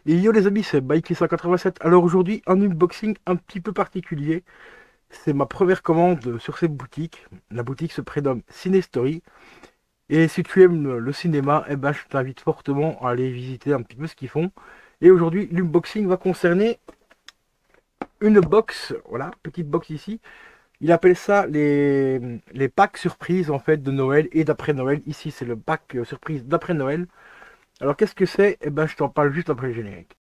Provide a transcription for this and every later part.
Et yo les amis, c'est Mikey187. Alors aujourd'hui, un unboxing un petit peu particulier. C'est ma première commande sur cette boutique. La boutique se prénomme Cinestory. Et si tu aimes le cinéma, eh ben, je t'invite fortement à aller visiter un petit peu ce qu'ils font. Et aujourd'hui, l'unboxing va concerner une box, voilà, petite box ici. Il appelle ça les packs surprises en fait de Noël et d'après Noël. Ici, c'est le pack surprise d'après Noël. Alors qu'est-ce que c'est? Eh ben, je t'en parle juste après le générique.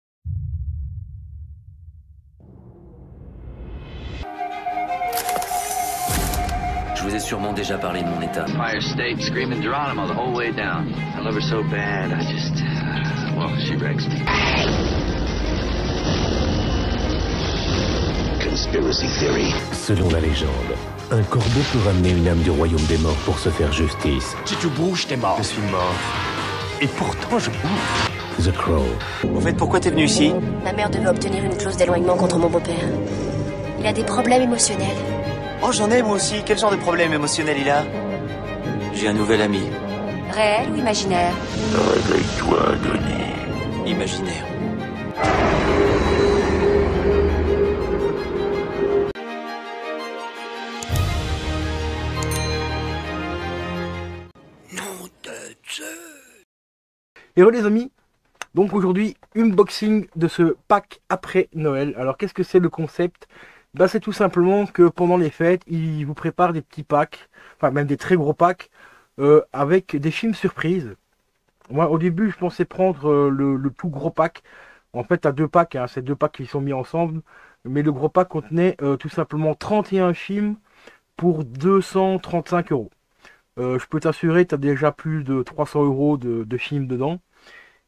Je vous ai sûrement déjà parlé de mon état. Fire State screaming Geronimo the whole way down. I love her so bad, I just... well, she breaks me. Conspiracy theory. Selon la légende, un corbeau peut ramener une âme du royaume des morts pour se faire justice. Si tu bouges, t'es mort. Je suis mort. Et pourtant, je bouge. The Crow. Au fait, pourquoi t'es venu ici? Ma mère devait obtenir une clause d'éloignement contre mon beau-père. Il a des problèmes émotionnels. Oh, j'en ai moi aussi. Quel genre de problème émotionnel il a? J'ai un nouvel ami. Réel ou imaginaire? Réveille-toi, Denis. Imaginaire. Et voilà les amis, donc aujourd'hui, unboxing de ce pack après Noël. Alors qu'est-ce que c'est le concept? Ben, c'est tout simplement que pendant les fêtes, ils vous préparent des petits packs, enfin même des très gros packs, avec des films surprises. Moi au début je pensais prendre le tout gros pack. En fait, à deux packs, hein, c'est deux packs qui sont mis ensemble. Mais le gros pack contenait tout simplement 31 films pour 235 euros. Je peux t'assurer, tu as déjà plus de 300 euros de films dedans.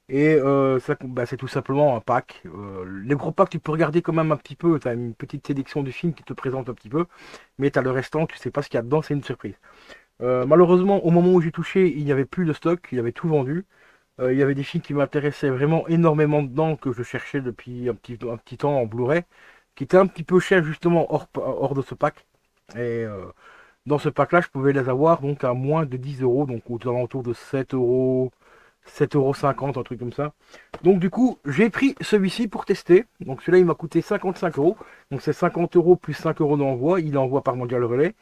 Et ça, bah, c'est tout simplement un pack. Les gros packs, tu peux regarder quand même un petit peu. Tu as une petite sélection de films qui te présente un petit peu. Mais tu as le restant, tu sais pas ce qu'il y a dedans, c'est une surprise. Malheureusement, au moment où j'ai touché, il n'y avait plus de stock. Il y avait tout vendu. Il y avait des films qui m'intéressaient vraiment énormément dedans, que je cherchais depuis un petit temps en Blu-ray, qui étaient un petit peu chers justement hors de ce pack. Et dans ce pack là je pouvais les avoir donc à moins de 10 euros, donc aux alentours de 7 euros, 7,50 €, un truc comme ça. Donc du coup j'ai pris celui-ci pour tester. Donc celui-là il m'a coûté 55 euros, donc c'est 50 euros plus 5 euros d'envoi. Il envoie par Mondial Relais.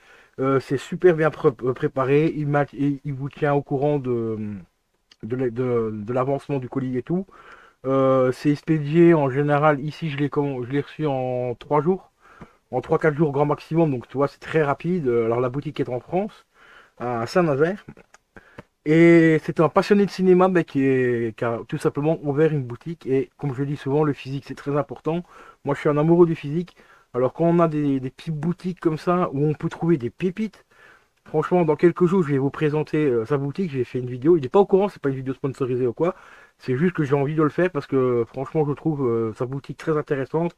C'est super bien préparé, il vous tient au courant de l'avancement du colis et tout. C'est expédié en général, ici je l'ai reçu en 3 jours, en 3-4 jours grand maximum, donc tu vois c'est très rapide. Alors la boutique est en France, à Saint-Nazaire, et c'est un passionné de cinéma bah, qui a tout simplement ouvert une boutique. Et comme je le dis souvent, le physique c'est très important. Moi je suis un amoureux du physique, alors quand on a des petites boutiques comme ça où on peut trouver des pépites, franchement dans quelques jours je vais vous présenter sa boutique. J'ai fait une vidéo, il n'est pas au courant, c'est pas une vidéo sponsorisée ou quoi, c'est juste que j'ai envie de le faire parce que franchement je trouve sa boutique très intéressante.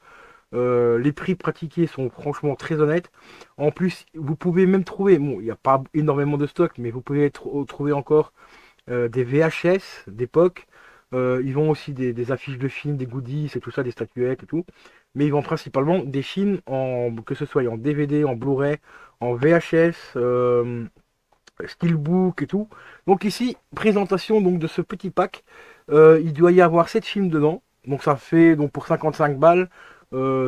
Les prix pratiqués sont franchement très honnêtes. En plus, vous pouvez même trouver, bon, il n'y a pas énormément de stock, mais vous pouvez trouver encore des VHS d'époque. Ils vendent aussi des affiches de films, des goodies et tout ça, des statuettes et tout. Mais ils vendent principalement des films, que ce soit en DVD, en Blu-ray, en VHS, Steelbook et tout. Donc ici, présentation donc, de ce petit pack. Il doit y avoir 7 films dedans. Donc ça fait, donc pour 55 balles,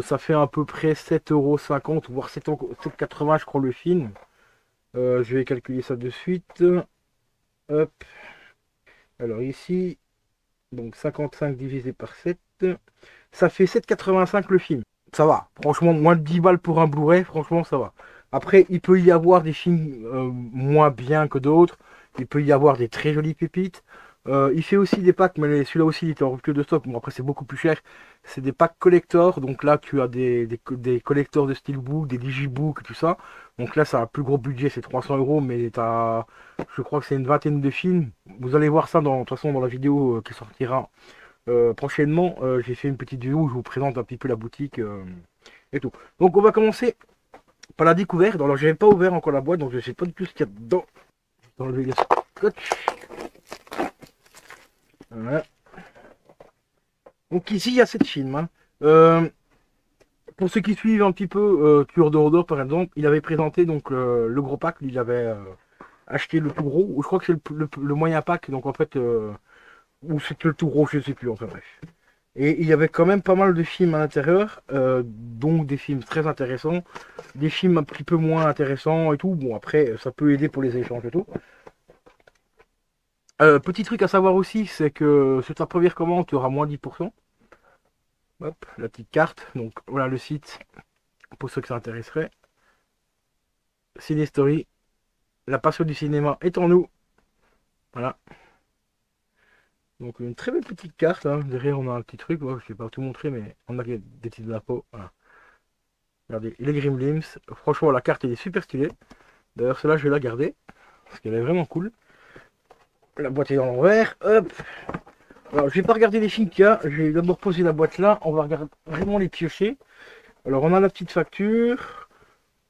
ça fait à peu près 7,50 €, voire 7,80 € je crois le film. Je vais calculer ça de suite. Hop. Alors ici, donc 55 divisé par 7, ça fait 7,85 € le film. Ça va, franchement, moins de 10 balles pour un Blu-ray, franchement ça va. Après, il peut y avoir des films moins bien que d'autres. Il peut y avoir des très jolies pépites. Il fait aussi des packs, mais celui-là aussi il était en rupture de stock. Bon, après, c'est beaucoup plus cher. C'est des packs collector. Donc là, tu as des collectors de Steelbook, des Digibook, tout ça. Donc là, ça a un plus gros budget, c'est 300 €. Mais je crois que c'est une vingtaine de films. Vous allez voir ça, de toute façon, dans la vidéo qui sortira prochainement. J'ai fait une petite vidéo où je vous présente un petit peu la boutique et tout. Donc, on va commencer par la découverte. Alors, j'avais pas ouvert encore la boîte, donc je sais pas du tout ce qu'il y a dedans. Je vais enlever le scotch. Voilà. Donc ici il y a 7 films. Hein. Pour ceux qui suivent un petit peu Tueur de Hodor par exemple, il avait présenté donc le gros pack, il avait acheté le tout gros, ou je crois que c'est le moyen pack, donc en fait, ou c'est le tout gros, je sais plus, enfin bref. Et il y avait quand même pas mal de films à l'intérieur, donc des films très intéressants, des films un petit peu moins intéressants et tout. Bon, après, ça peut aider pour les échanges et tout. Petit truc à savoir aussi, c'est que sur ta première commande, tu auras moins 10%. Hop, la petite carte. Donc voilà le site, pour ceux que ça intéresserait. Ciné Story, la passion du cinéma est en nous. Voilà. Donc une très belle petite carte, hein. Derrière on a un petit truc, ouais, je ne vais pas tout montrer, mais on a des petites infos. Voilà. Regardez, les Gremlins, franchement la carte elle est super stylée. D'ailleurs celle-là je vais la garder, parce qu'elle est vraiment cool. La boîte est dans l'envers, hop. Alors je vais pas regarder les films qu'il y a, je vais d'abord poser la boîte là, on va regarder vraiment les piocher. Alors on a la petite facture,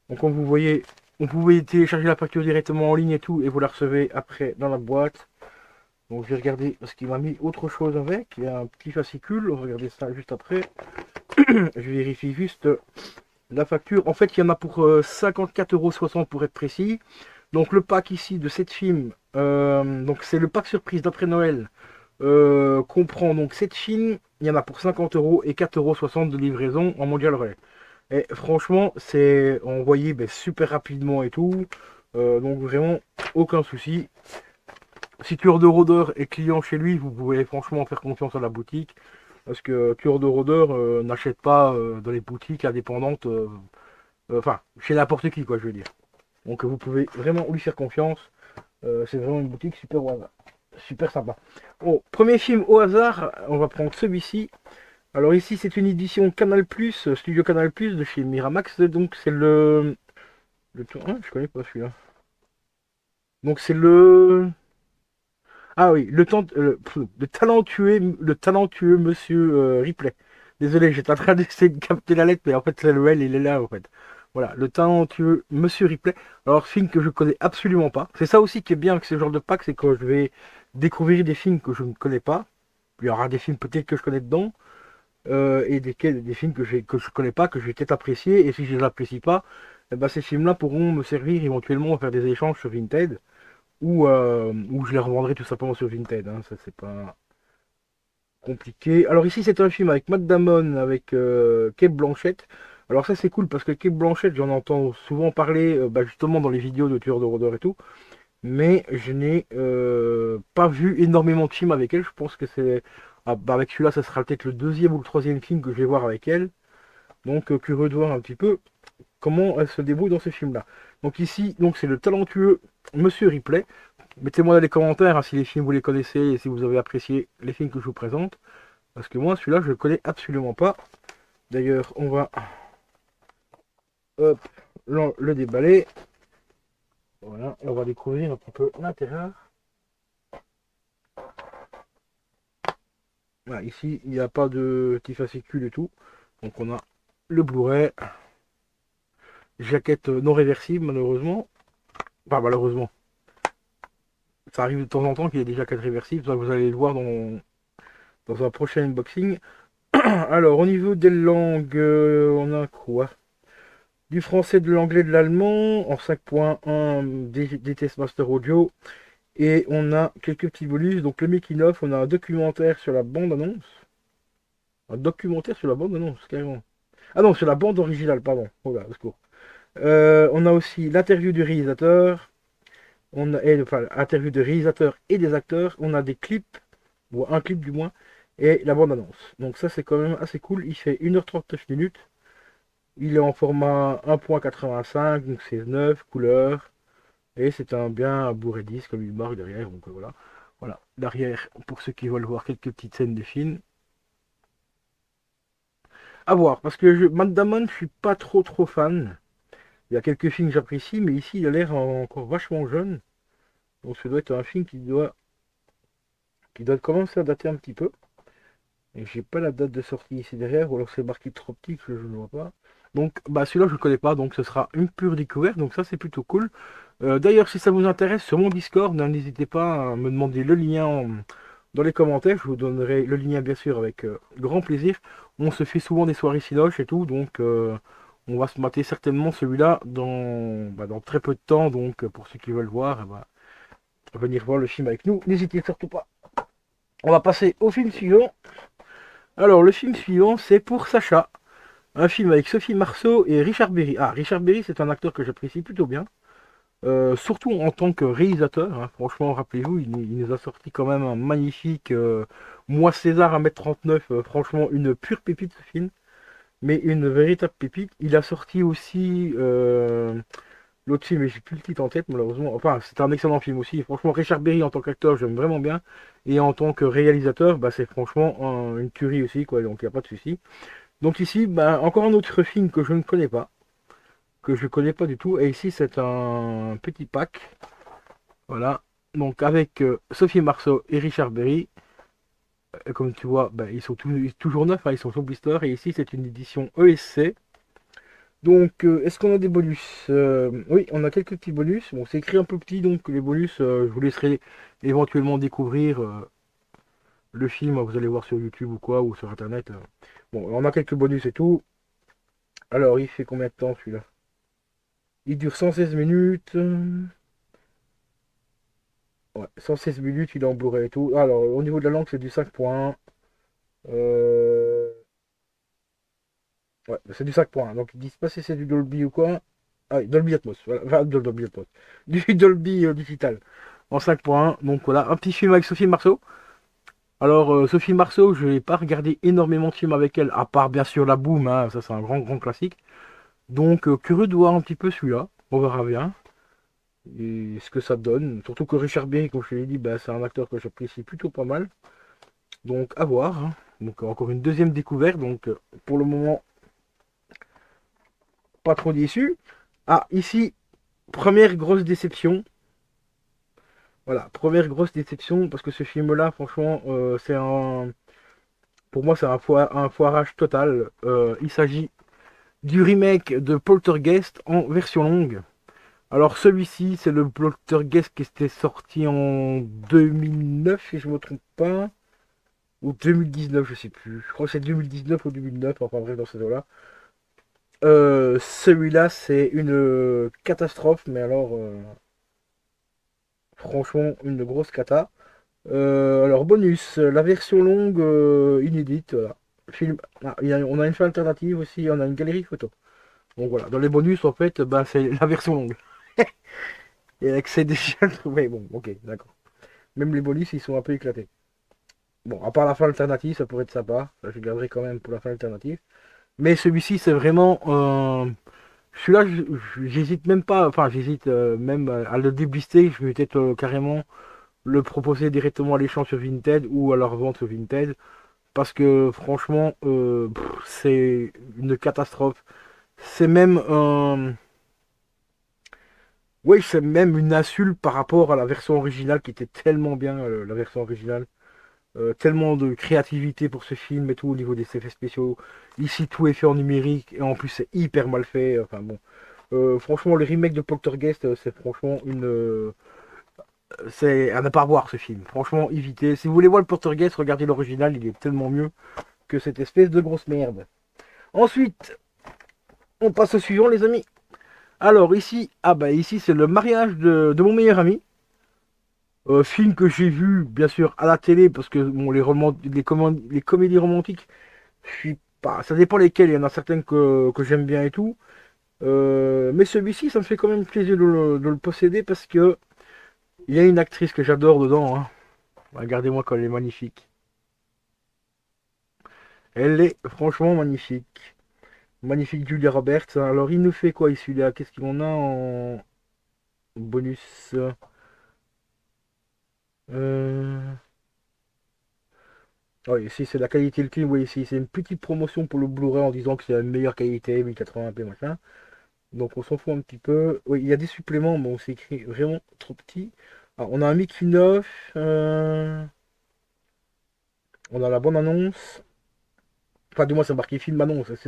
donc comme vous voyez, vous pouvez télécharger la facture directement en ligne et tout, et vous la recevez après dans la boîte. Donc je vais regarder parce qu'il m'a mis autre chose avec. Il y a un petit fascicule. On va regarder ça juste après. Je vérifie juste la facture. En fait, il y en a pour 54,60 € pour être précis. Donc le pack ici de 7 films. Donc c'est le pack surprise d'après Noël. Comprend donc 7 films. Il y en a pour 50 € et 4,60 € de livraison en mondial relais. Et franchement, c'est envoyé super rapidement et tout. Donc vraiment aucun souci. Si Tueur de rôdeur est client chez lui, vous pouvez franchement faire confiance à la boutique. Parce que Tueur de rôdeur n'achète pas dans les boutiques indépendantes. Enfin, chez n'importe qui, quoi, je veux dire. Donc vous pouvez vraiment lui faire confiance. C'est vraiment une boutique super au hasard. Super sympa. Bon, premier film au hasard, on va prendre celui-ci. Alors ici, c'est une édition Canal+, Studio Canal+, de chez Miramax. Donc c'est le... Hein, je connais pas celui-là. Donc c'est le... Ah oui, le talentueux monsieur Ripley. Désolé, j'étais en train d'essayer de capter la lettre, mais en fait, c'est le L, il est là, en fait. Voilà, le talentueux monsieur Ripley. Alors, film que je connais absolument pas. C'est ça aussi qui est bien avec ce genre de pack, c'est que je vais découvrir des films que je ne connais pas. Il y aura des films peut-être que je connais dedans, et des films que je connais pas, que je vais peut-être apprécier, et si je les apprécie pas, eh ben, ces films-là pourront me servir éventuellement à faire des échanges sur Vinted. Ou je les revendrai tout simplement sur Vinted, hein, ça c'est pas compliqué. Alors ici c'est un film avec Matt Damon, avec Cate Blanchett. Alors ça c'est cool parce que Cate Blanchett j'en entends souvent parler justement dans les vidéos de tueurs de rôdeurs et tout. Mais je n'ai pas vu énormément de films avec elle. Je pense que c'est... avec celui-là ça sera peut-être le deuxième ou le troisième film que je vais voir avec elle. Donc curieux de voir un petit peu comment elle se débrouille dans ce film-là. Donc ici, donc c'est le talentueux Monsieur Ripley. Mettez-moi dans les commentaires hein, si les films vous les connaissez et si vous avez apprécié les films que je vous présente. Parce que moi, celui-là, je le connais absolument pas. D'ailleurs, on va hop, le déballer. Voilà, et on va découvrir un petit peu l'intérieur. Voilà, ici, il n'y a pas de petit fascicule et tout. Donc on a le Blu-ray. Jaquette non réversible malheureusement. Enfin malheureusement. Ça arrive de temps en temps qu'il y ait des jaquettes réversibles. Ça vous allez le voir dans un prochain unboxing. Alors au niveau des langues, on a quoi? Du français, de l'anglais, de l'allemand en 5.1 des Test Master Audio. Et on a quelques petits bonus. Donc le making of, on a un documentaire sur la bande-annonce. Un documentaire sur la bande-annonce, carrément. Ah non, sur la bande originale, pardon. Oh là, au secours. On a aussi l'interview du réalisateur, l'interview de réalisateur et des acteurs, on a des clips, ou un clip du moins, et la bande-annonce. Donc ça c'est quand même assez cool, il fait 1h39 minutes, il est en format 1.85, donc c'est 9 couleurs, et c'est un Blu-ray disque comme il marque derrière, donc voilà. Voilà, derrière, pour ceux qui veulent voir quelques petites scènes de films. À voir, parce que Matt Damon, je suis pas trop fan. Il y a quelques films que j'apprécie, mais ici il a l'air encore vachement jeune. Donc ça doit être un film qui doit commencer à dater un petit peu. Et j'ai pas la date de sortie ici derrière, ou alors c'est marqué trop petit que je ne vois pas. Donc celui-là je ne connais pas, donc ce sera une pure découverte, donc ça c'est plutôt cool. D'ailleurs si ça vous intéresse sur mon Discord, n'hésitez pas à me demander le lien dans les commentaires, je vous donnerai le lien bien sûr avec grand plaisir. On se fait souvent des soirées cinoches et tout, donc on va se mater certainement celui-là dans très peu de temps, donc pour ceux qui veulent voir, venir voir le film avec nous, n'hésitez surtout pas. On va passer au film suivant. Alors, le film suivant, c'est Pour Sacha. Un film avec Sophie Marceau et Richard Berry. Ah, Richard Berry, c'est un acteur que j'apprécie plutôt bien. Surtout en tant que réalisateur, hein. Franchement, rappelez-vous, il nous a sorti quand même un magnifique Moi César 1m39, franchement, une pure pépite ce film, mais une véritable pépite. Il a sorti aussi l'autre film, mais j'ai plus le titre en tête, malheureusement. Enfin, c'est un excellent film aussi. Franchement, Richard Berry en tant qu'acteur, j'aime vraiment bien. Et en tant que réalisateur, bah, c'est franchement une tuerie aussi, quoi, donc il n'y a pas de souci. Donc ici, bah, encore un autre film que je ne connais pas, du tout. Et ici, c'est un petit pack. Voilà. Donc avec Sophie Marceau et Richard Berry. Comme tu vois, bah, ils sont toujours neufs, hein, ils sont sur blister. Et ici, c'est une édition ESC. Donc, est-ce qu'on a des bonus? Oui, on a quelques petits bonus. Bon, c'est écrit un peu petit, donc les bonus, je vous laisserai éventuellement découvrir le film. Vous allez voir sur YouTube ou quoi, ou sur Internet. Bon, on a quelques bonus et tout. Alors, il fait combien de temps celui-là? Il dure 116 minutes. Ouais, 116 minutes, il est en Blu-ray et tout. Alors, au niveau de la langue, c'est du 5.1. Ouais, c'est du 5.1. Donc, ils disent pas si c'est du Dolby ou quoi. Ah oui, Dolby Atmos. Voilà. Enfin, Dolby Atmos. Du Dolby digital. En 5.1. Donc, voilà. Un petit film avec Sophie Marceau. Alors, Sophie Marceau, je n'ai pas regardé énormément de films avec elle, à part bien sûr La Boom. Hein, ça, c'est un grand classique. Donc, curieux de voir un petit peu celui-là. On verra bien. Et ce que ça donne. Surtout que Richard Berry, comme je l'ai dit, bah, c'est un acteur que j'apprécie plutôt pas mal. Donc à voir, hein. Donc encore une deuxième découverte. Donc pour le moment, pas trop déçu. Ah, ici, première grosse déception. Voilà, première grosse déception parce que ce film-là, franchement, c'est un. Pour moi, c'est un foirage total. Il s'agit du remake de Poltergeist en version longue. Alors celui-ci, c'est le Poltergeist qui était sorti en 2009, si je ne me trompe pas. Ou 2019, je sais plus. Je crois que c'est 2019 ou 2009, enfin bref, dans ces eaux-là. Celui-là, c'est une catastrophe, mais alors, franchement, une grosse cata. Alors, bonus, la version longue inédite, voilà. Film, on a une fin alternative aussi, on a une galerie photo. Donc voilà, dans les bonus, en fait, ben, c'est la version longue. Et avec c'est déjà trouvé, bon, ok, d'accord. Même les bonus, ils sont un peu éclatés. Bon, à part la fin alternative, ça pourrait être sympa. Ça, je garderai quand même pour la fin alternative. Mais celui-ci, c'est vraiment. Celui-là, j'hésite même pas. Enfin, j'hésite même à le déblister. Je vais peut-être carrément le proposer directement à l'échange sur Vinted ou à leur vente sur Vinted. Parce que franchement, c'est une catastrophe. C'est même. Oui, c'est même une insulte par rapport à la version originale qui était tellement bien, la version originale. Tellement de créativité pour ce film et tout au niveau des effets spéciaux. Ici, tout est fait en numérique et en plus, c'est hyper mal fait. Enfin bon, franchement, le remake de Poltergeist, c'est franchement une. C'est à ne pas voir ce film. Franchement, évitez. Si vous voulez voir le Poltergeist, regardez l'original, il est tellement mieux que cette espèce de grosse merde. Ensuite, on passe au suivant, les amis. Alors ici, ah bah ici c'est le mariage de mon meilleur ami. Film que j'ai vu bien sûr à la télé parce que bon, les comédies romantiques, je suis pas. Ça dépend lesquelles, il y en a certaines que j'aime bien et tout. Mais celui-ci, ça me fait quand même plaisir de le posséder parce que il y a une actrice que j'adore dedans, hein. Regardez-moi comme elle est magnifique. Elle est franchement magnifique. Magnifique Julia Roberts. Alors il nous fait quoi ici là? Qu'est-ce qu'il en a en bonus? Oui, ici c'est la qualité le film, oui, ici c'est une petite promotion pour le Blu-ray en disant que c'est la meilleure qualité, 1080p machin. Donc on s'en fout un petit peu. Oui, il y a des suppléments, mais c'est écrit vraiment trop petit. Alors, on a un making of, on a la bande annonce. Enfin, du moins c'est marqué film annonce. Est-ce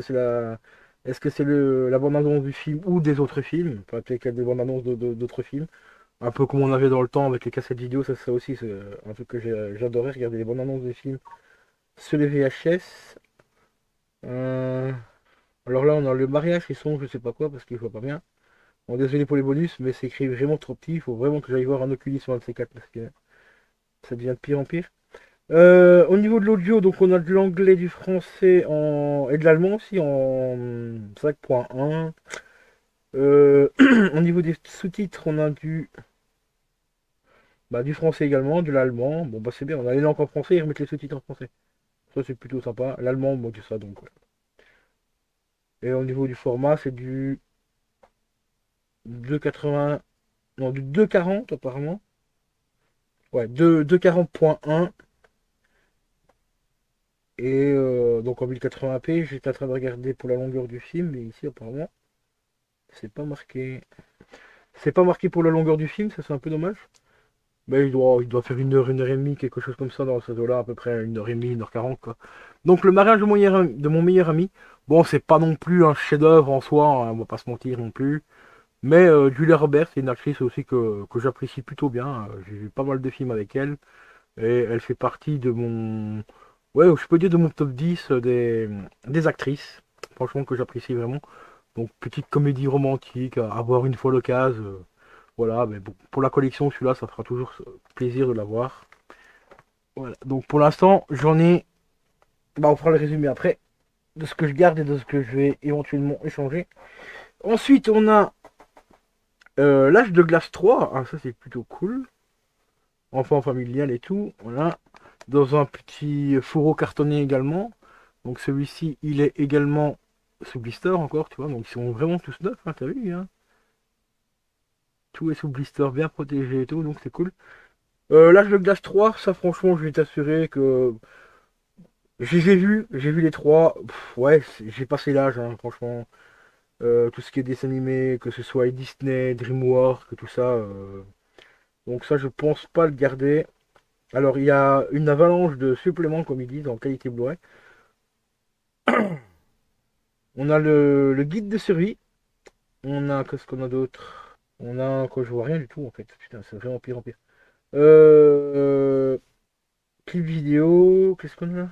que c'est la bande annonce du film ou des autres films? Enfin, peut-être qu'il y a des bandes annonces d'autres films. Un peu comme on avait dans le temps avec les cassettes vidéo, ça aussi c'est un truc que j'adorais, regarder les bandes annonces des films sur les VHS. Alors là, on a le mariage et son, je sais pas quoi, parce qu'il voit pas bien. Bon, désolé pour les bonus, mais c'est écrit vraiment trop petit. Il faut vraiment que j'aille voir un oculiste sur un de ces quatre, parce que ça devient de pire en pire. Au niveau de l'audio, donc on a de l'anglais, du français et de l'allemand aussi en 5.1. Au niveau des sous-titres, on a du français également, de l'allemand. Bon bah c'est bien, on a les langues en français et remettre les sous-titres en français. Ça c'est plutôt sympa. L'allemand, bon c'est ça donc. Ouais. Et au niveau du format, c'est du 2,80, non du 2,40 apparemment. Ouais, 2,40.1. Et donc en 1080p, j'étais en train de regarder pour la longueur du film, mais ici apparemment, c'est pas marqué. C'est pas marqué pour la longueur du film, ça c'est un peu dommage. Mais il doit faire une heure et demie, quelque chose comme ça dans ce là à peu près une heure et demie, 1h40 quoi. Donc le mariage de mon meilleur ami, bon c'est pas non plus un chef-d'œuvre en soi, hein, on va pas se mentir non plus. Mais Julia Roberts, c'est une actrice aussi que j'apprécie plutôt bien. J'ai vu pas mal de films avec elle. Et elle fait partie de mon. Ouais, je peux dire de mon top 10 des actrices. Franchement, que j'apprécie vraiment. Donc, petite comédie romantique, à voir une fois l'occasion. Voilà, mais bon, pour la collection, celui-là, ça fera toujours plaisir de l'avoir. Voilà. Donc, pour l'instant, j'en ai. Bah, on fera le résumé après. De ce que je garde et de ce que je vais éventuellement échanger. Ensuite, on a l'âge de glace 3. Ah, ça, c'est plutôt cool. Enfant familial et tout. Voilà. Dans un petit fourreau cartonné également. Donc celui-ci, il est également sous blister encore, tu vois. Donc ils sont vraiment tous neufs, hein, t'as vu, hein. Tout est sous blister, bien protégé et tout, donc c'est cool. L'âge de glace 3, ça franchement, je vais t'assurer que je les ai vus, j'ai vu les trois. Ouais, j'ai passé l'âge, hein, franchement. Tout ce qui est dessin animé, que ce soit Disney, DreamWorks, tout ça. Donc ça, je pense pas le garder. Alors, il y a une avalanche de suppléments, comme ils disent, en qualité Blu-ray. On a le guide de survie. On a, qu'est-ce qu'on a d'autre? On a, quoi, je vois rien du tout, en fait. Putain, c'est vraiment pire en pire. Euh, Clip vidéo, qu'est-ce qu'on a?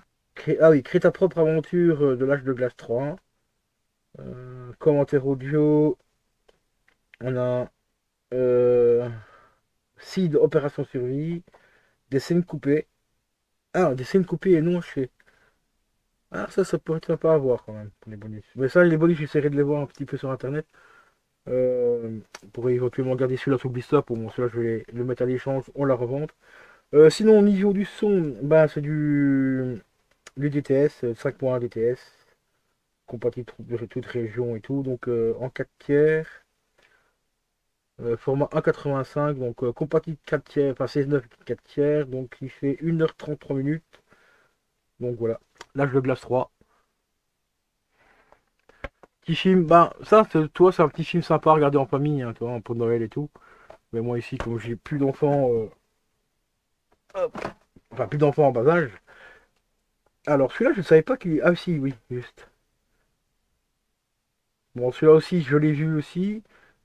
Ah oui, crée ta propre aventure de l'âge de glace 3. Commentaire audio. On a Seed Opération Survie. Des scènes coupées. Ah, des scènes coupées et non hachées. Ah, ça pourrait être sympa à voir quand même, pour les bonus. Mais ça, les bonus, j'essaierai de les voir un petit peu sur internet. Euh, pour éventuellement garder celui-là sous blister. Pour moi, celui-là, je vais le mettre à l'échange, on la revente. Sinon, au niveau du son, bah, c'est du DTS, 5.1 DTS, compatible de toute région et tout. Donc en 4 tiers, format 1.85, donc compatible 4 tiers, enfin 16.9 4 tiers, donc il fait 1h33 minutes. Donc voilà, l'âge de glace 3. Petit film, bah ça, toi, c'est un petit film sympa à regarder en famille, hein, toi, pour Noël et tout. Mais moi ici, comme j'ai plus d'enfants, enfin plus d'enfants en bas âge. Alors celui-là, je ne savais pas qu'il. Ah si, oui, juste. Bon, celui-là aussi, je l'ai vu aussi.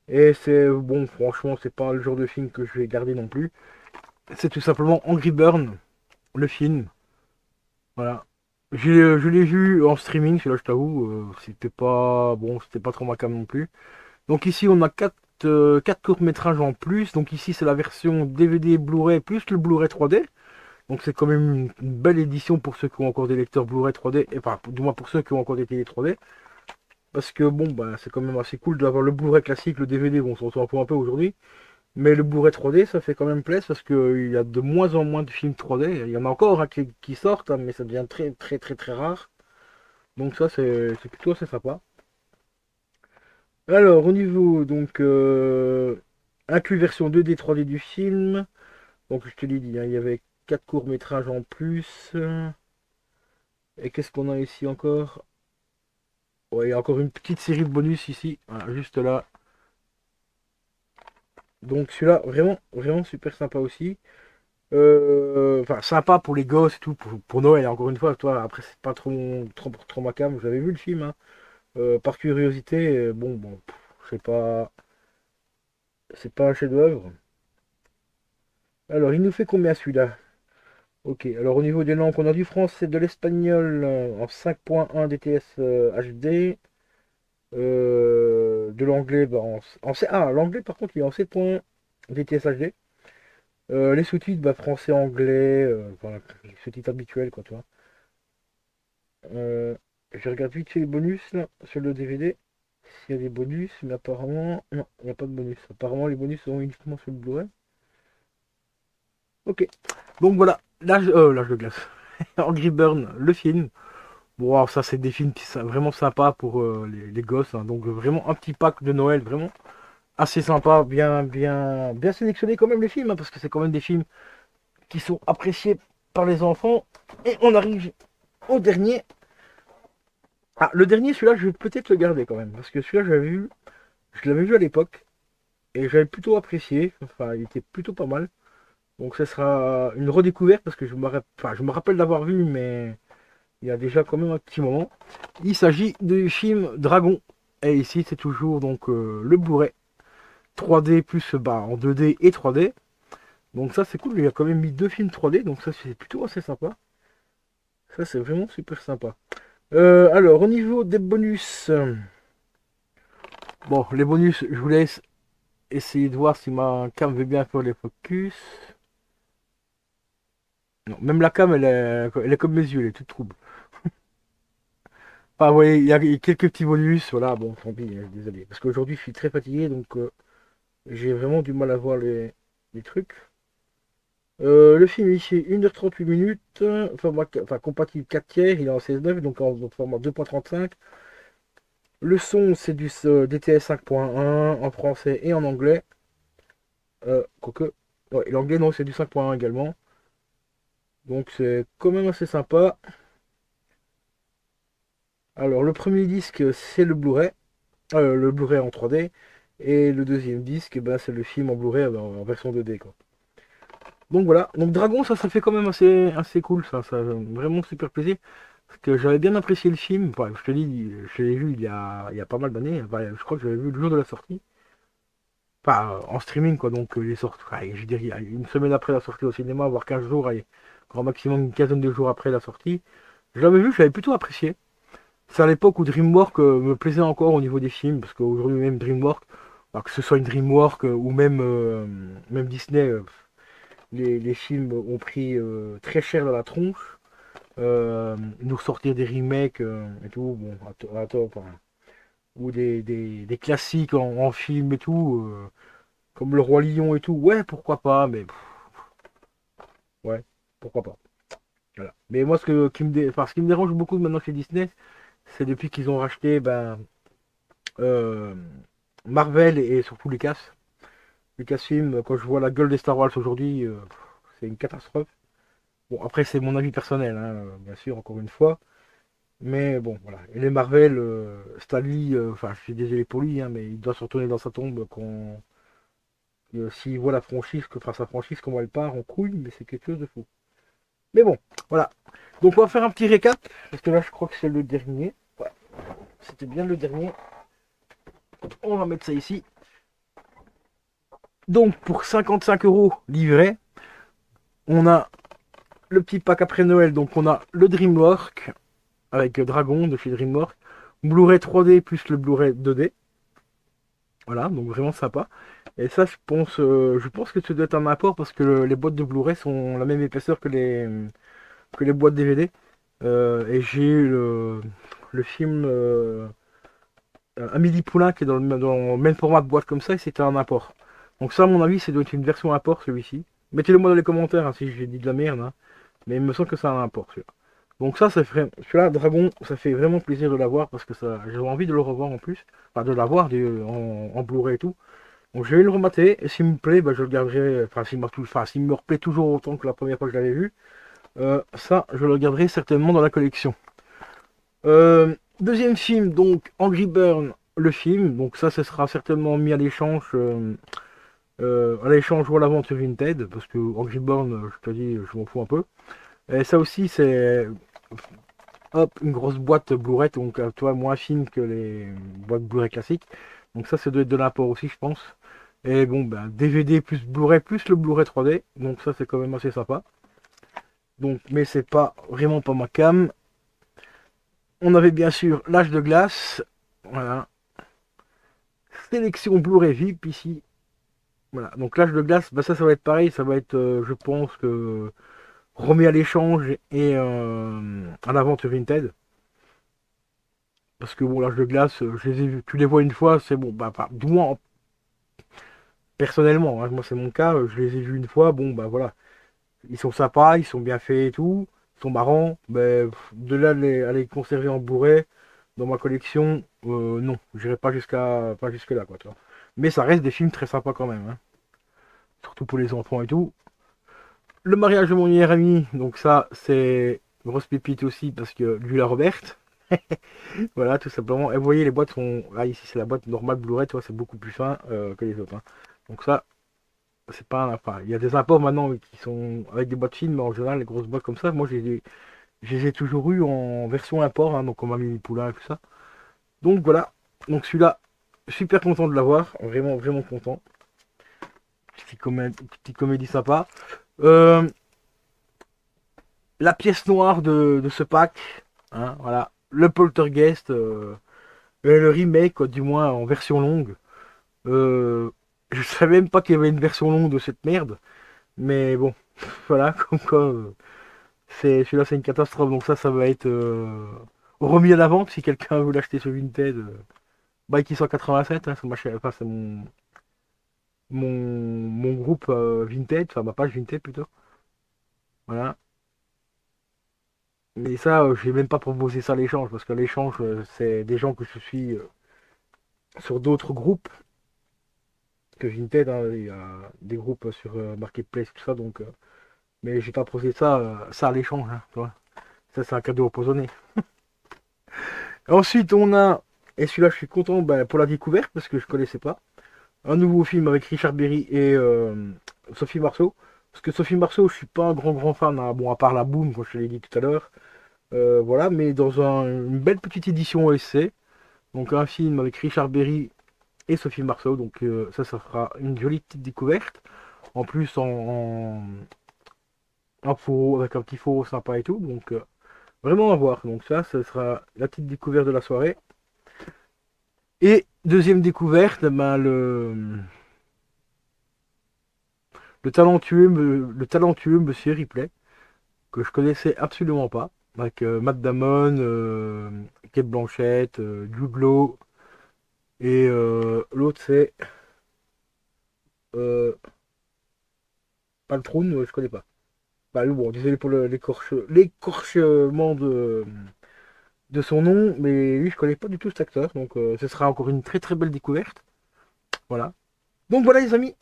Et c'est bon, franchement, c'est pas le genre de film que je vais garder non plus. C'est tout simplement Angry Burn, le film. Voilà. Je l'ai vu en streaming, celui-là, je t'avoue. C'était pas bon, c'était pas trop ma cam non plus. Donc ici, on a 4 courts-métrages en plus. Donc ici, c'est la version DVD Blu-ray plus le Blu-ray 3D. Donc c'est quand même une belle édition pour ceux qui ont encore des lecteurs Blu-ray 3D. Et enfin, du moins pour ceux qui ont encore des télé 3D. Parce que bon, bah, c'est quand même assez cool d'avoir le Blu-ray classique, le DVD, bon, on s'en fout un peu aujourd'hui. Mais le Blu-ray 3D, ça fait quand même plaisir parce qu'il y a de moins en moins de films 3D. Il y en a encore hein, qui sortent, hein, mais ça devient très très très très rare. Donc ça, c'est plutôt assez sympa. Alors, au niveau, donc, inclus version 2D 3D du film. Donc, je te l'ai dit, hein, il y avait 4 courts-métrages en plus. Et qu'est-ce qu'on a ici encore? Ouais, il y a encore une petite série de bonus ici, voilà, juste là. Donc celui-là, vraiment, vraiment super sympa aussi. Enfin, sympa pour les gosses et tout, pour Noël, encore une fois, toi, après, c'est pas trop ma cam, j'avais vu le film, hein. Par curiosité, bon, c'est pas un chef-d'œuvre. Alors, il nous fait combien celui-là? Ok, alors au niveau des langues, on a du français, de l'espagnol en 5.1 DTS HD. De l'anglais, bah, l'anglais par contre il est en 7.1 DTS HD. Les sous-titres, bah, français, anglais, enfin, les sous-titres habituels, quoi, tu vois. Je regarde vite fait les bonus, là, sur le DVD. S'il y a des bonus, mais apparemment, non, il n'y a pas de bonus. Apparemment, les bonus sont uniquement sur le Blu-ray. Ok. Donc voilà, l'âge de glace. Angry Burn, le film. Bon, alors ça, c'est des films qui sont vraiment sympas pour les gosses, hein. Donc vraiment un petit pack de Noël, vraiment assez sympa, bien sélectionné quand même les films, hein, parce que c'est quand même des films qui sont appréciés par les enfants. Et on arrive au dernier. Ah, le dernier, celui-là, je vais peut-être le garder quand même, parce que celui-là, je l'avais vu à l'époque, et j'avais plutôt apprécié, enfin, il était plutôt pas mal. Donc ça sera une redécouverte, parce que je me rappelle d'avoir vu, mais il y a déjà quand même un petit moment. Il s'agit du film Dragon, et ici, c'est toujours donc le Blu-ray 3D plus bah, en 2D et 3D. Donc ça, c'est cool, il a quand même mis deux films 3D, donc ça, c'est plutôt assez sympa. Ça, c'est vraiment super sympa. Alors, au niveau des bonus, bon, les bonus, je vous laisse essayer de voir si ma cam veut bien faire les focus. Non, même la cam, elle est comme mes yeux, elle est toute trouble. Enfin, vous voyez, il y a quelques petits bonus, voilà, bon, tant pis, désolé. Parce qu'aujourd'hui, je suis très fatigué, donc j'ai vraiment du mal à voir les trucs. Le film ici, 1h38 minutes, enfin compatible 4 tiers, il est en 16:9, donc en format 2.35. Le son, c'est du DTS 5.1 en français et en anglais. Quoique, ouais, l'anglais, non, c'est du 5.1 également. Donc c'est quand même assez sympa. Alors, le premier disque, c'est le Blu-ray en 3D. Et le deuxième disque, ben, c'est le film en Blu-ray en version 2D, quoi. Donc voilà, donc Dragon, ça fait quand même assez cool, ça vraiment super plaisir. Parce que j'avais bien apprécié le film, enfin, je te dis, je l'ai vu il y a pas mal d'années, enfin, je crois que j'avais vu le jour de la sortie. Enfin, en streaming, quoi, donc il est sorti, enfin, je dirais, il y a une semaine après la sortie au cinéma, voire 15 jours, allez, grand maximum une quinzaine de jours après la sortie. Je l'avais vu, je l'avais plutôt apprécié. C'est à l'époque où DreamWorks me plaisait encore au niveau des films, parce qu'aujourd'hui même DreamWorks, bah, que ce soit une DreamWorks ou même Disney, les films ont pris très cher dans la tronche. Nous sortir des remakes et tout, bon, à top, hein. Ou des classiques en film et tout, comme Le Roi Lion et tout, ouais, pourquoi pas, mais ouais, pourquoi pas. Voilà. Mais moi, ce qui me dérange beaucoup maintenant chez Disney, c'est depuis qu'ils ont racheté euh, Marvel et surtout Lucasfilm. Quand je vois la gueule des Star Wars aujourd'hui, c'est une catastrophe. Bon, après, c'est mon avis personnel, hein, bien sûr, encore une fois. Mais bon, voilà. Et les Marvel, Stan Lee, enfin, je suis désolé pour lui, hein, mais il doit se retourner dans sa tombe quand s'il voit la franchise, enfin sa franchise, comment elle part en couille, mais c'est quelque chose de fou. Mais bon, voilà. Donc on va faire un petit récap, parce que là, je crois que c'est le dernier. Ouais, c'était bien le dernier. On va mettre ça ici. Donc pour 55 € livré, on a le petit pack après Noël. Donc on a le DreamWorks avec Dragon de chez DreamWorks, Blu-ray 3D plus le Blu-ray 2D. Voilà, donc vraiment sympa. Et ça, je pense que ça doit être un apport parce que les boîtes de Blu-ray sont la même épaisseur que les boîtes DVD. Et j'ai eu le film Amélie Poulain qui est dans le même format de boîte comme ça et c'était un apport. Donc ça, à mon avis, c'est doit être une version apport celui-ci. Mettez-le moi dans les commentaires hein, si j'ai dit de la merde, hein. Mais il me semble que ça a un apport celui-là. Donc ça celui-là, Dragon, ça fait vraiment plaisir de l'avoir parce que ça, j'ai envie de le revoir en plus. Enfin, de l'avoir en Blu-ray et tout. Donc je vais le remater et s'il me plaît, bah, je le garderai. Enfin, s'il me replaît toujours autant que la première fois que je l'avais vu, ça, je le garderai certainement dans la collection. Deuxième film, donc Angry Burn, le film. Donc ça, ce sera certainement mis à l'échange ou à la vente sur Vinted parce que Angry Burn, je te dis, je m'en fous un peu. Et ça aussi, c'est hop, une grosse boîte Blu-ray, donc toi moins fine que les boîtes Blu-ray classiques. Donc ça doit être de l'import aussi, je pense. Et bon, ben, DVD plus Blu-ray plus le Blu-ray 3D. Donc ça, c'est quand même assez sympa. Donc, mais c'est pas vraiment pas ma cam. On avait bien sûr l'âge de glace. Voilà. Sélection Blu-ray VIP ici. Voilà, donc l'âge de glace, bah ça va être pareil, ça va être, je pense que remis à l'échange et à la vente Vinted. Parce que bon, l'âge de glace, je les ai vus, tu les vois une fois, c'est bon, bah, du moins personnellement, hein, moi c'est mon cas, je les ai vus une fois, bon bah voilà, ils sont sympas, ils sont bien faits et tout, ils sont marrants, mais de là à les conserver en bourret dans ma collection, non, j'irai pas jusque là quoi, tu vois. Mais ça reste des films très sympas quand même, hein, surtout pour les enfants et tout. Le mariage de mon meilleur ami, donc ça c'est grosse pépite aussi parce que Julia Roberts. Voilà, tout simplement. Et vous voyez, les boîtes sont. Là, ici, c'est la boîte normale Blu-ray, tu vois, c'est beaucoup plus fin que les autres, hein. Donc, ça, c'est pas un. Enfin, il y a des imports maintenant oui, qui sont avec des boîtes fines, mais en général, les grosses boîtes comme ça, moi, je les ai toujours eu en version import, hein, donc on m'a mis Poulain et tout ça. Donc, voilà. Donc, celui-là, super content de l'avoir. Vraiment, vraiment content. Petite comédie sympa. Euh, la pièce noire de ce pack, hein, voilà. Le Poltergeist. Le remake, quoi, du moins en version longue. Je savais même pas qu'il y avait une version longue de cette merde. Mais bon, voilà, comme quoi, celui-là c'est une catastrophe. Donc ça va être remis à la vente si quelqu'un veut l'acheter sur Vinted. Bike 187, hein, enfin, c'est mon groupe Vinted, enfin ma page Vinted plutôt. Voilà. Mais ça, je vais même pas proposé ça à l'échange, parce que l'échange, c'est des gens que je suis sur d'autres groupes que Vinted, hein, il y a des groupes sur Marketplace, tout ça, donc. Mais j'ai pas proposé ça, ça à l'échange, hein, tu vois. Ça, c'est un cadeau empoisonné. Ensuite, on a, et celui-là, je suis content bah, pour la découverte, parce que je connaissais pas, un nouveau film avec Richard Berry et Sophie Marceau. Parce que Sophie Marceau, je suis pas un grand fan, hein, bon, à part la Boom, comme je te l'ai dit tout à l'heure. Voilà, mais dans une belle petite édition OSC. Donc, un film avec Richard Berry et Sophie Marceau. Donc, ça sera une jolie petite découverte. En plus, en fourreau, avec un petit fourreau sympa et tout. Donc, vraiment à voir. Donc, ça, ce sera la petite découverte de la soirée. Et deuxième découverte, ben, le talentueux Monsieur Ripley, que je connaissais absolument pas. Avec Matt Damon, Kate Blanchett, Jude Law. Et l'autre, c'est. Euh, Paltroun, je connais pas. Bah, bon, désolé pour l'écorchement de son nom, mais lui, je connais pas du tout cet acteur, donc ce sera encore une très très belle découverte. Voilà. Donc voilà, les amis,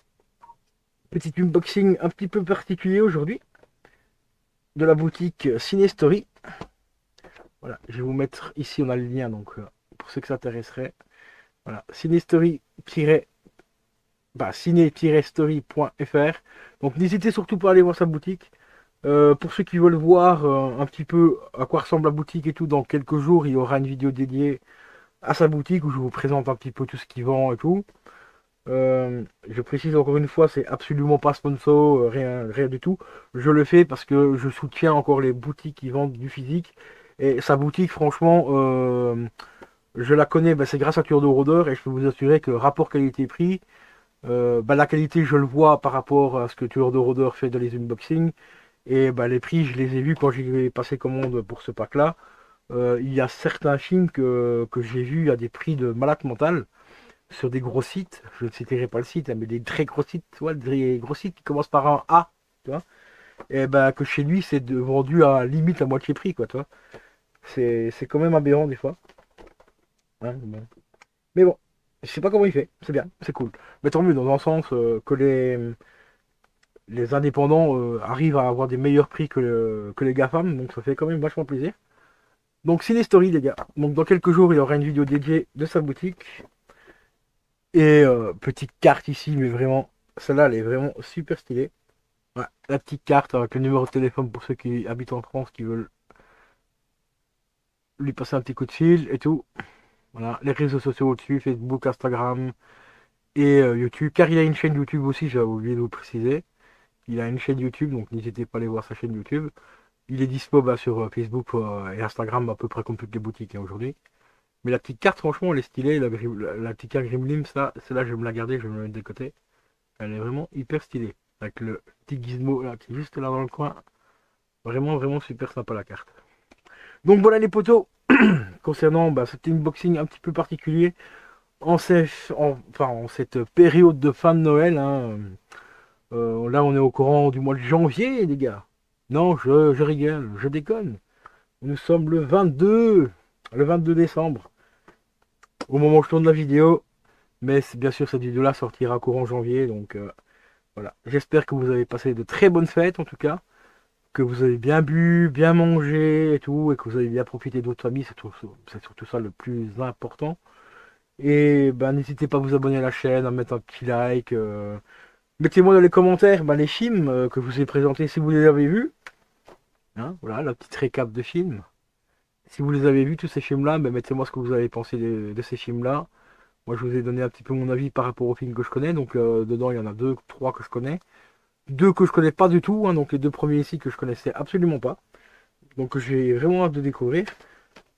petit unboxing un petit peu particulier aujourd'hui de la boutique Cinestory. Voilà, je vais vous mettre ici, on a le lien, donc pour ceux que ça intéresserait. Voilà, ciné-story.fr. Donc n'hésitez surtout pas à aller voir sa boutique. Pour ceux qui veulent voir un petit peu à quoi ressemble la boutique et tout, dans quelques jours, il y aura une vidéo dédiée à sa boutique où je vous présente un petit peu tout ce qu'il vend et tout. Je précise encore une fois, c'est absolument pas sponsor, rien du tout. Je le fais parce que je soutiens encore les boutiques qui vendent du physique. Et sa boutique, franchement, je la connais, bah, c'est grâce à Tueur de Rôdeur et je peux vous assurer que rapport qualité-prix, bah, la qualité, je le vois par rapport à ce que Tueur de Rôdeur fait dans les unboxings. Et bah, les prix, je les ai vus quand j'ai passé commande pour ce pack-là. Il y a certains films que j'ai vus à des prix de malade mental sur des gros sites. Je ne citerai pas le site, hein, mais des très gros sites, tu vois, des gros sites qui commencent par un A, tu vois. Et bah, que chez lui, c'est vendu à limite à moitié prix, quoi, tu vois. C'est quand même aberrant des fois. Hein, bon. Mais bon, je sais pas comment il fait. C'est bien, c'est cool. Mais tant mieux, dans un sens que les indépendants arrivent à avoir des meilleurs prix que les GAFAM, donc ça fait quand même vachement plaisir. Donc Cinestory les gars, donc dans quelques jours il y aura une vidéo dédiée de sa boutique. Et petite carte ici, mais vraiment, celle-là elle est vraiment super stylée. Ouais, la petite carte avec le numéro de téléphone pour ceux qui habitent en France, qui veulent lui passer un petit coup de fil et tout. Voilà, les réseaux sociaux au-dessus, Facebook, Instagram et YouTube. Car il a une chaîne YouTube aussi, j'avais oublié de vous préciser. Il a une chaîne YouTube, donc n'hésitez pas à aller voir sa chaîne YouTube. Il est dispo bah, sur Facebook et Instagram à peu près comme toutes les boutiques hein, aujourd'hui. Mais la petite carte, franchement, elle est stylée. La petite carte Grimlim, ça, celle-là, je vais me la garder, je vais me la mettre de côté. Elle est vraiment hyper stylée. Avec le petit gizmo là, qui est juste là dans le coin. Vraiment, vraiment super sympa la carte. Donc voilà les potos. Concernant cet unboxing un petit peu particulier. En cette période de fin de Noël. Hein, là on est au courant du mois de janvier les gars. Non, je rigole, je déconne. Nous sommes le 22 décembre. Au moment où je tourne la vidéo. Mais bien sûr cette vidéo là sortira courant janvier. Donc voilà. J'espère que vous avez passé de très bonnes fêtes en tout cas. Que vous avez bien bu, bien mangé et tout. Et que vous avez bien profité de votre famille. C'est surtout ça le plus important. Et n'hésitez pas à vous abonner à la chaîne, à mettre un petit like. Mettez-moi dans les commentaires les films que je vous ai présentés si vous les avez vus. Hein, voilà, la petite récap de films. Si vous les avez vus, tous ces films-là, mettez-moi ce que vous avez pensé de ces films-là. Moi, je vous ai donné un petit peu mon avis par rapport aux films que je connais. Donc, dedans, il y en a 2, 3 que je connais. 2 que je connais pas du tout. Hein, donc, les 2 premiers ici que je connaissais absolument pas. Donc, j'ai vraiment hâte de découvrir.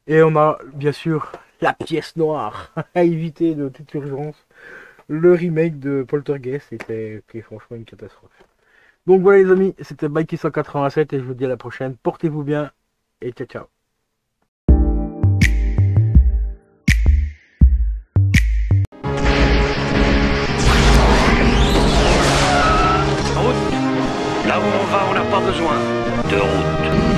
Et on a, bien sûr, la pièce noire à éviter de toute urgence. Le remake de Poltergeist, qui est franchement une catastrophe. Donc voilà les amis, c'était Mikey187 et je vous dis à la prochaine. Portez-vous bien et ciao ciao. Route. Là où on va, on n'a pas besoin de route.